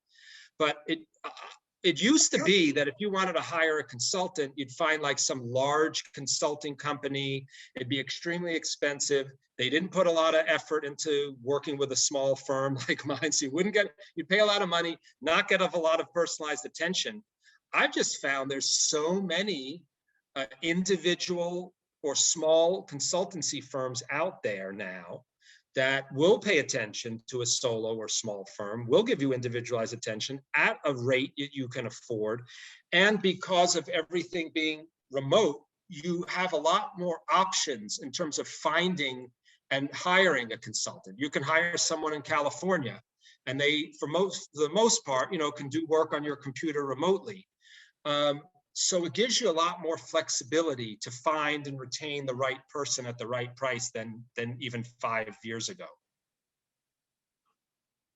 But it used to be that if you wanted to hire a consultant, you'd find like some large consulting company. It'd be extremely expensive. They didn't put a lot of effort into working with a small firm like mine, so you'd pay a lot of money, not get a lot of personalized attention. I've just found there's so many individual or small consultancy firms out there now that will pay attention to a solo or small firm, will give you individualized attention at a rate that you can afford. And because of everything being remote, you have a lot more options in terms of finding and hiring a consultant. You can hire someone in California, and they, for the most part, can do work on your computer remotely. So it gives you a lot more flexibility to find and retain the right person at the right price than even 5 years ago.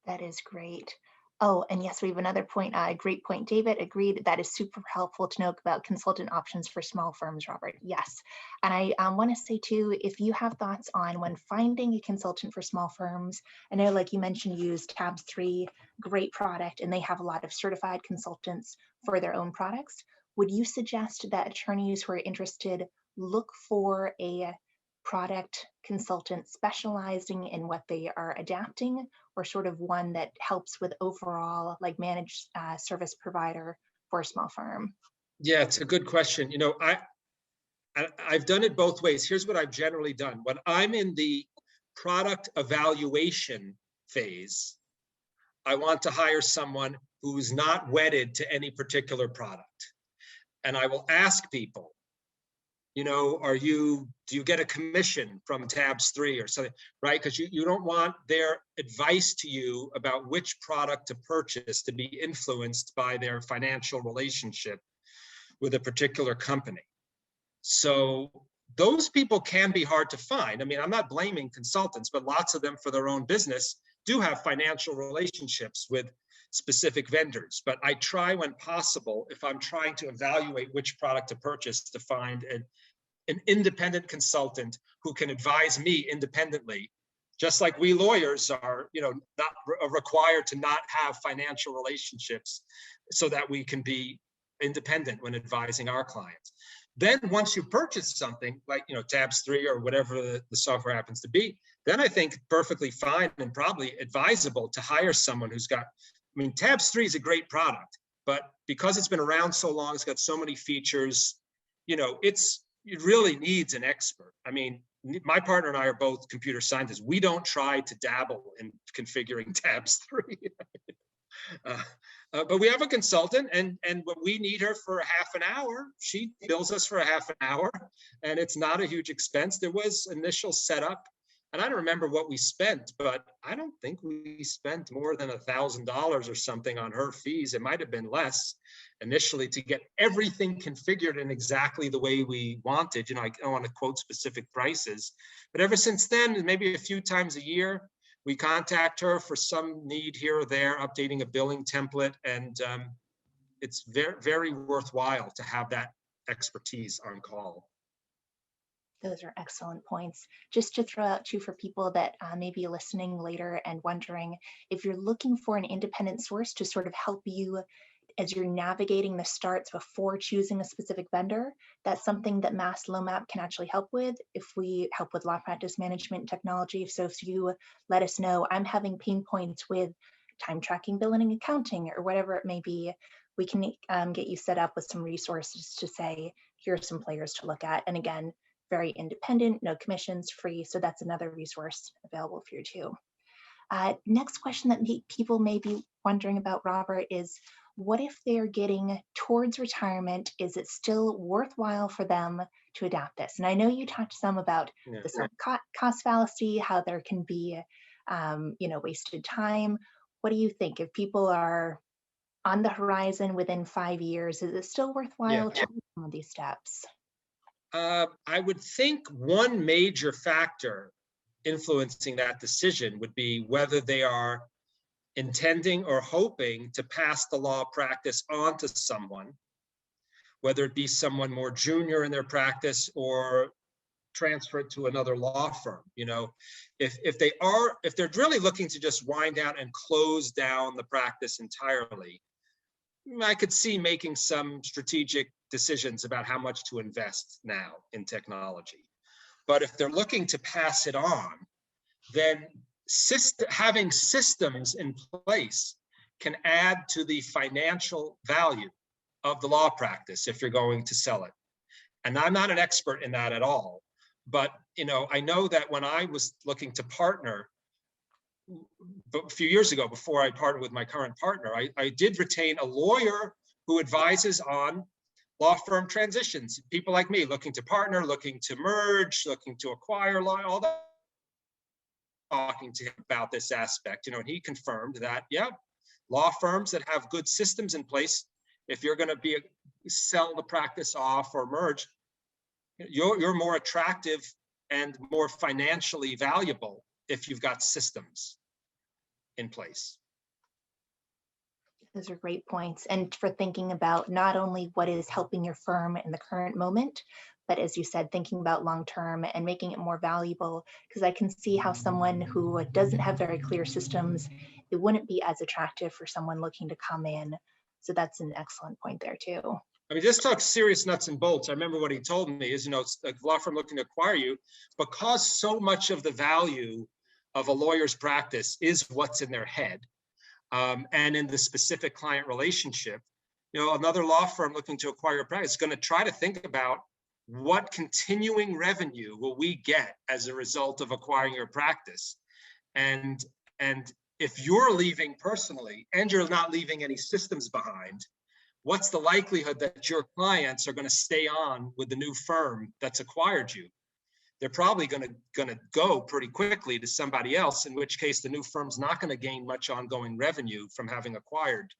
That is great. Oh, and yes, we have another point. Great point, David. Agreed. That is super helpful to know about consultant options for small firms, Robert. Yes. And I want to say too, if you have thoughts on when finding a consultant for small firms, I know, like you mentioned, you use Tabs 3, great product, and they have a lot of certified consultants for their own products. Would you suggest that attorneys who are interested look for a product consultant specializing in what they are adapting, or sort of one that helps with overall like managed service provider for a small firm? Yeah, it's a good question. I've done it both ways. Here's what I've generally done. When I'm in the product evaluation phase, I want to hire someone who's not wedded to any particular product. And I will ask people, do you get a commission from Tabs 3 or something, right? Because you don't want their advice to you about which product to purchase to be influenced by their financial relationship with a particular company. So those people can be hard to find. I mean, I'm not blaming consultants, but lots of them for their own business do have financial relationships with specific vendors. But I try when possible, if I'm trying to evaluate which product to purchase, to find an independent consultant who can advise me independently, just like we lawyers are, not required to not have financial relationships so that we can be independent when advising our clients. Then once you purchase something like, Tabs 3 or whatever the software happens to be, then I think perfectly fine and probably advisable to hire someone who's got, Tabs 3 is a great product, but because it's been around so long, it's got so many features, it really needs an expert. My partner and I are both computer scientists. We don't try to dabble in configuring Tabs 3. But we have a consultant, and when we need her for a half an hour, she bills us for a half an hour, and it's not a huge expense. There was initial setup, and I don't remember what we spent, but I don't think we spent more than $1,000 or something on her fees. It might have been less initially to get everything configured in exactly the way we wanted. I don't want to quote specific prices, but ever since then, maybe a few times a year, we contact her for some need here or there, updating a billing template, and it's very, very worthwhile to have that expertise on call. Those are excellent points. Just to throw out too for people that may be listening later and wondering, if you're looking for an independent source to sort of help you as you're navigating the starts before choosing a specific vendor, that's something that Mass LOMAP can actually help with if we help with law practice management technology. So if you let us know, I'm having pain points with time tracking, billing, and accounting, or whatever it may be, we can get you set up with some resources to say, here are some players to look at. And again, very independent, no commissions, free. So that's another resource available for you too. Next question that people may be wondering about, Robert, is what if they're getting towards retirement? Is it still worthwhile for them to adapt this? And I know you talked some about the sunk cost fallacy, how there can be, wasted time. What do you think? If people are on the horizon within 5 years, is it still worthwhile to take some of these steps? I would think one major factor influencing that decision would be whether they are intending or hoping to pass the law practice on to someone, whether it be someone more junior in their practice or transfer it to another law firm. If they're really looking to just wind down and close down the practice entirely, I could see making some strategic decisions about how much to invest now in technology. But if they're looking to pass it on, then having systems in place can add to the financial value of the law practice if you're going to sell it. And I'm not an expert in that at all, but I know that when I was looking to partner a few years ago, before I partnered with my current partner, I did retain a lawyer who advises on law firm transitions. People like me looking to partner, looking to merge, looking to acquire law, all that. Talking to him about this aspect, and he confirmed that, law firms that have good systems in place, if you're going to sell the practice off or merge, you're more attractive and more financially valuable if you've got systems in place. Those are great points. And for thinking about not only what is helping your firm in the current moment, but as you said, thinking about long-term and making it more valuable, because I can see how someone who doesn't have very clear systems, it wouldn't be as attractive for someone looking to come in. So that's an excellent point there too. I mean, just talk serious nuts and bolts. I remember what he told me is, it's a law firm looking to acquire you, because so much of the value of a lawyer's practice is what's in their head and in the specific client relationship. Another law firm looking to acquire a practice is going to try to think about what continuing revenue will we get as a result of acquiring your practice. And if you're leaving personally and you're not leaving any systems behind, what's the likelihood that your clients are going to stay on with the new firm that's acquired you? They're probably going to go pretty quickly to somebody else, in which case the new firm's not going to gain much ongoing revenue from having acquired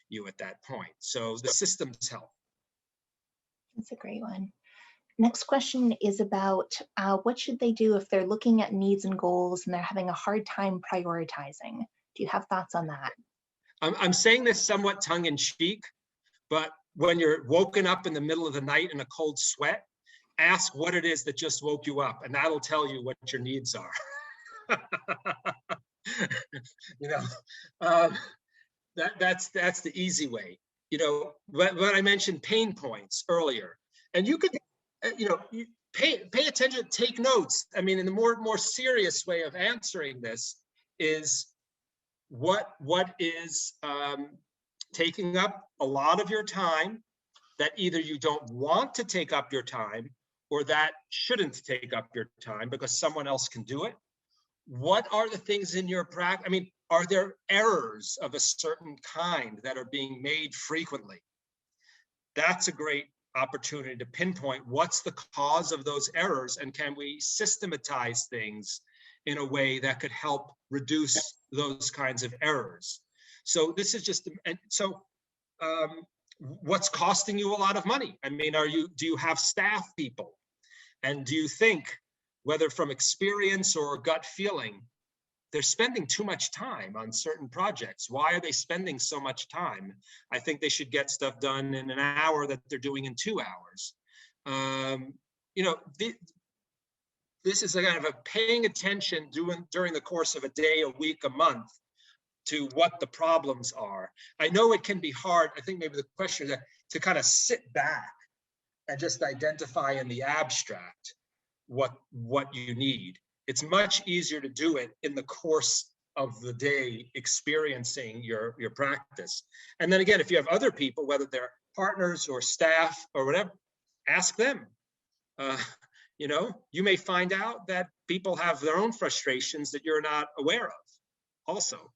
you at that point. So the systems help. That's a great one. Next question is about what should they do if they're looking at needs and goals and they're having a hard time prioritizing? Do you have thoughts on that? I'm saying this somewhat tongue in cheek, but when you're woken up in the middle of the night in a cold sweat, ask what it is that just woke you up, and that'll tell you what your needs are. That's the easy way. When I mentioned pain points earlier, and you could, pay attention, take notes. I mean, in the more serious way of answering this is what is taking up a lot of your time that either you don't want to take up your time or that shouldn't take up your time because someone else can do it. What are the things in your practice? I mean, are there errors of a certain kind that are being made frequently? That's a great opportunity to pinpoint what's the cause of those errors, and can we systematize things in a way that could help reduce those kinds of errors? So this is just, what's costing you a lot of money? I mean, do you have staff people? And do you think, whether from experience or gut feeling, they're spending too much time on certain projects? Why are they spending so much time? I think they should get stuff done in an hour that they're doing in 2 hours. this is a kind of a paying attention during the course of a day, a week, a month to what the problems are. I know it can be hard. I think maybe the question is to kind of sit back and just identify in the abstract what you need. It's much easier to do it in the course of the day, experiencing your practice. And then again, if you have other people, whether they're partners or staff or whatever, ask them. You know, you may find out that people have their own frustrations that you're not aware of also.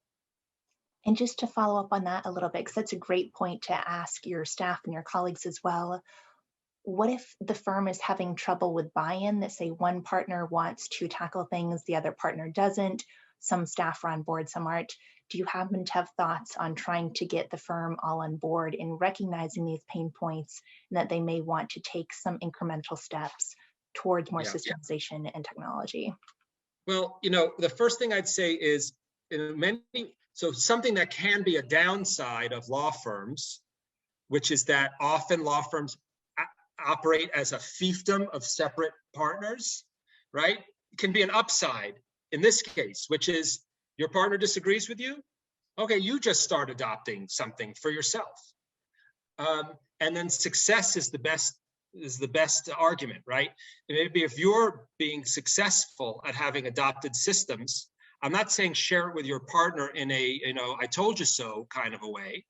And just to follow up on that a little bit, because that's a great point to ask your staff and your colleagues as well. What if the firm is having trouble with buy-in, that say one partner wants to tackle things, the other partner doesn't, some staff are on board, some aren't. Do you happen to have thoughts on trying to get the firm all on board in recognizing these pain points and that they may want to take some incremental steps towards more systemization and technology? Well, you know, the first thing I'd say is so something that can be a downside of law firms, which is that often law firms operate as a fiefdom of separate partners, right? It can be an upside in this case, which is your partner disagrees with you. Okay, you just start adopting something for yourself. And then success is the best argument, right? And maybe if you're being successful at having adopted systems, I'm not saying share it with your partner in a, you know, I told you so kind of a way,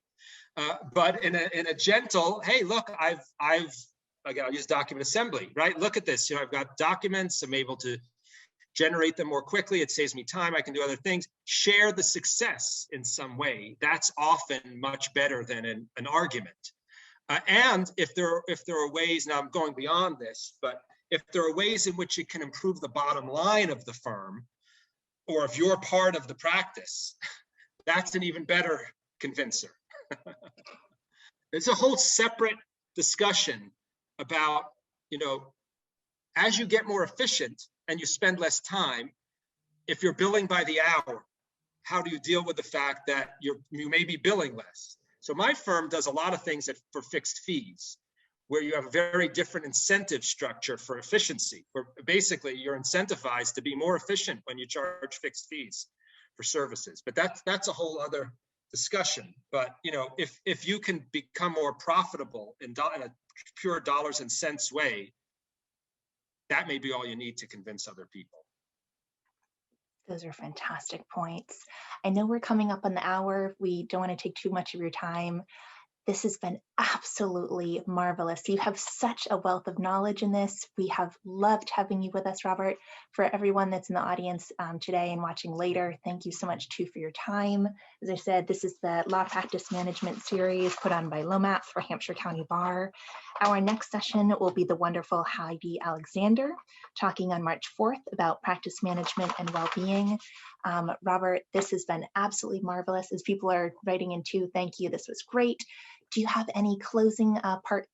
but in a gentle, hey, look, I'll use document assembly, right? Look at this, you know, I've got documents, I'm able to generate them more quickly. It saves me time. I can do other things. Share the success in some way. That's often much better than an argument. And if there are ways, now I'm going beyond this, but if there are ways in which it can improve the bottom line of the firm, or if you're part of the practice, that's an even better convincer. It's a whole separate discussion about, you know, as you get more efficient and you spend less time, if you're billing by the hour, how do you deal with the fact that you may be billing less? So my firm does a lot of things for fixed fees, where you have a very different incentive structure for efficiency, where basically you're incentivized to be more efficient when you charge fixed fees for services. But that's a whole other discussion. But you know, if you can become more profitable in a pure dollars and cents way, that may be all you need to convince other people. Those are fantastic points. I know we're coming up on the hour. We don't want to take too much of your time. This has been absolutely marvelous. You have such a wealth of knowledge in this. We have loved having you with us, Robert. For everyone that's in the audience today and watching later, thank you so much too for your time. As I said, this is the Law Practice Management series put on by LOMAP for Hampshire County Bar. Our next session will be the wonderful Heidi Alexander, talking on March 4th about practice management and well-being. Robert, this has been absolutely marvelous. As people are writing in too, thank you. This was great. Do you have any closing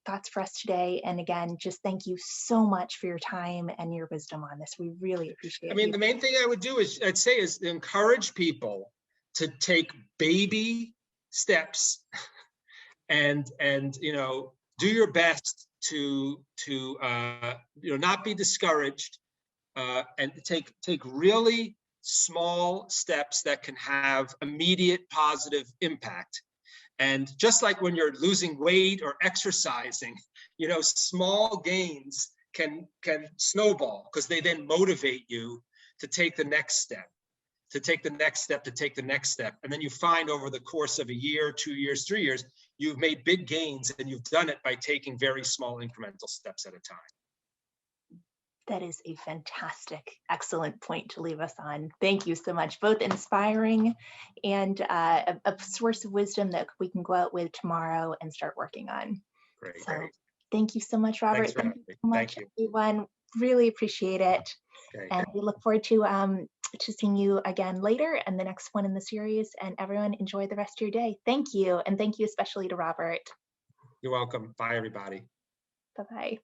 thoughts for us today? And again, just thank you so much for your time and your wisdom on this. We really appreciate it. I mean, the main thing I would do is, I'd say, is encourage people to take baby steps and you know, do your best to you know, not be discouraged, and take really small steps that can have immediate positive impact. And just like when you're losing weight or exercising, you know, small gains can snowball, because they then motivate you to take the next step, to take the next step, to take the next step. And then you find over the course of a year, 2 years, 3 years, you've made big gains, and you've done it by taking very small incremental steps at a time. That is a fantastic, excellent point to leave us on. Thank you so much. Both inspiring and a source of wisdom that we can go out with tomorrow and start working on. Great. So thank you so much, Robert. Thank you so much, everyone. Really appreciate it. Okay. And we look forward to seeing you again later and the next one in the series. And everyone, enjoy the rest of your day. Thank you. And thank you especially to Robert. You're welcome. Bye, everybody. Bye-bye.